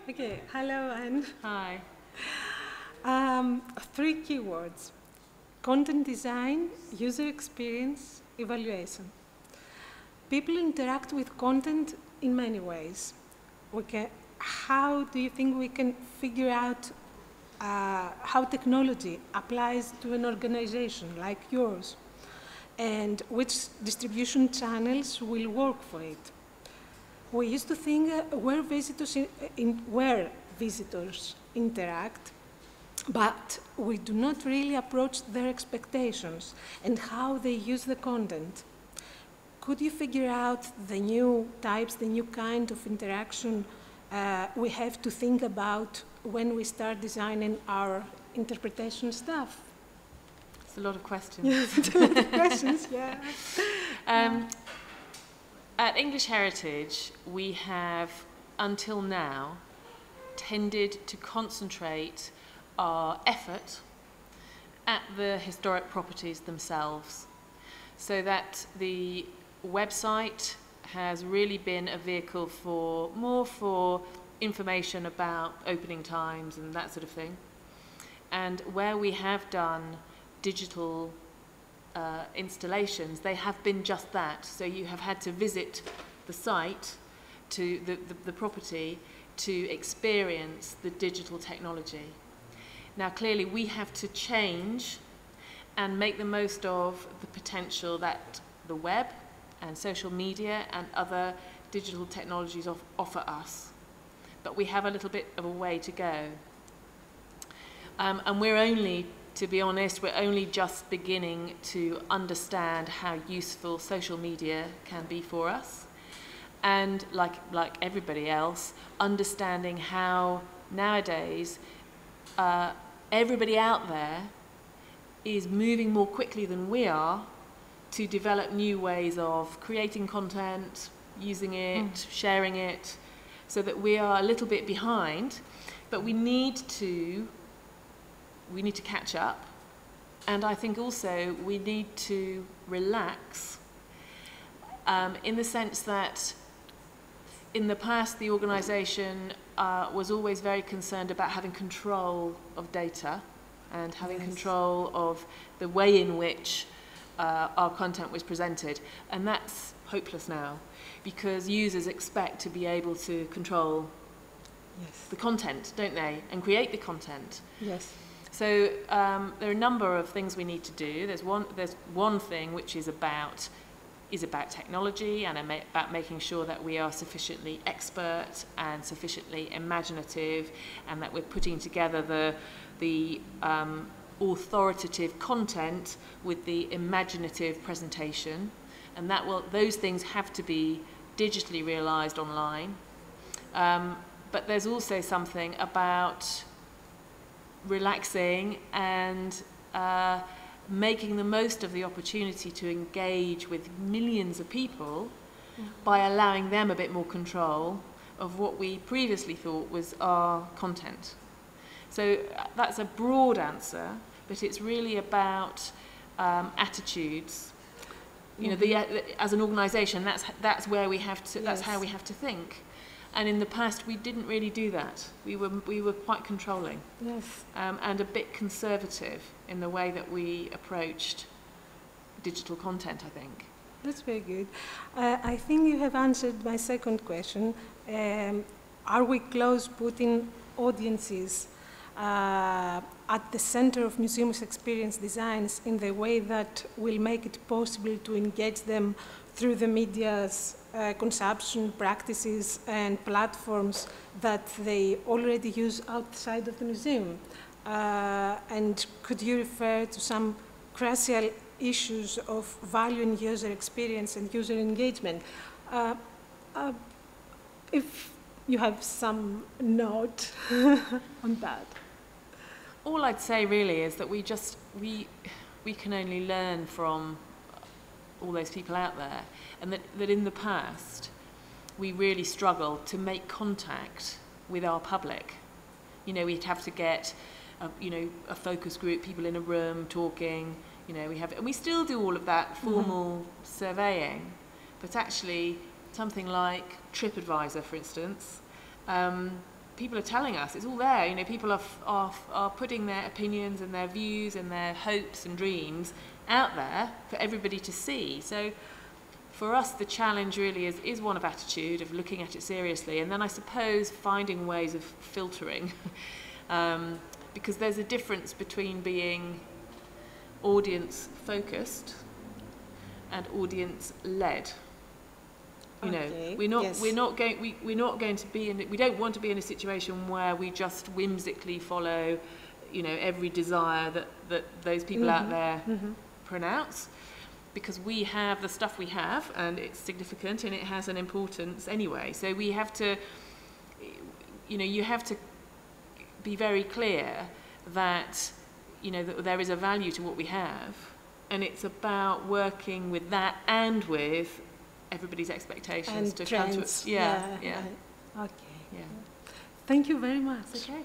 Okay, hello Anne. Hi. Three keywords: content design, user experience, evaluation. People interact with content in many ways. How do you think we can figure out how technology applies to an organization like yours, and which distribution channels will work for it? We used to think where visitors interact, but we do not really approach their expectations and how they use the content. Could you figure out the new types, the new kind of interaction we have to think about when we start designing our interpretation stuff? It's a lot of questions. It's a lot of questions, yeah. At English Heritage, we have, until now, tended to concentrate our effort at the historic properties themselves, so that the website has really been a vehicle more for information about opening times and that sort of thing. And where we have done digital installations, they have been just that. So you have had to visit the site, to the property, to experience the digital technology. Now clearly we have to change and make the most of the potential that the web and social media and other digital technologies offer us. But we have a little bit of a way to go. And we're only, to be honest, we're only just beginning to understand how useful social media can be for us. And like everybody else, understanding how nowadays everybody out there is moving more quickly than we are to develop new ways of creating content, using it, sharing it, so that we are a little bit behind, but we need to catch up. And I think also we need to relax in the sense that in the past the organisation was always very concerned about having control of data and having control of the way in which our content was presented. And that's hopeless now, because users expect to be able to control the content, don't they? And create the content. Yes. So there are a number of things we need to do. There's one thing which is about technology and about making sure that we are sufficiently expert and sufficiently imaginative, and that we're putting together the authoritative content with the imaginative presentation, and those things have to be digitally realised online. But there's also something about relaxing and making the most of the opportunity to engage with millions of people by allowing them a bit more control of what we previously thought was our content. So that's a broad answer, but it's really about attitudes. You know, as an organisation, that's where we have to. That's how we have to think. And in the past, we didn't really do that. We were quite controlling, and a bit conservative in the way that we approached digital content, I think. That's very good. I think you have answered my second question. Are we close putting audiences at the center of museums' experience designs in the way that will make it possible to engage them through the media's consumption practices and platforms that they already use outside of the museum? And could you refer to some crucial issues of value in user experience and user engagement? If you have some note on that. All I'd say really is that we can only learn from all those people out there, and that in the past we really struggled to make contact with our public. You know, we'd have to get a focus group, people in a room talking, and we still do all of that formal surveying, but actually something like TripAdvisor, for instance, people are telling us, it's all there. You know, people are putting their opinions and their views and their hopes and dreams out there for everybody to see. So for us, the challenge really is one of attitude, of looking at it seriously, and then I suppose finding ways of filtering, because there's a difference between being audience focused and audience led. You know, we don't want to be in a situation where we just whimsically follow, you know, every desire that those people out there pronounce, because we have the stuff we have and it's significant and it has an importance anyway. So we have to, you know, you have to be very clear that, you know, that there is a value to what we have, and it's about working with that and with everybody's expectations and to trends. come to it. Yeah. Okay. Yeah. Thank you very much. Okay.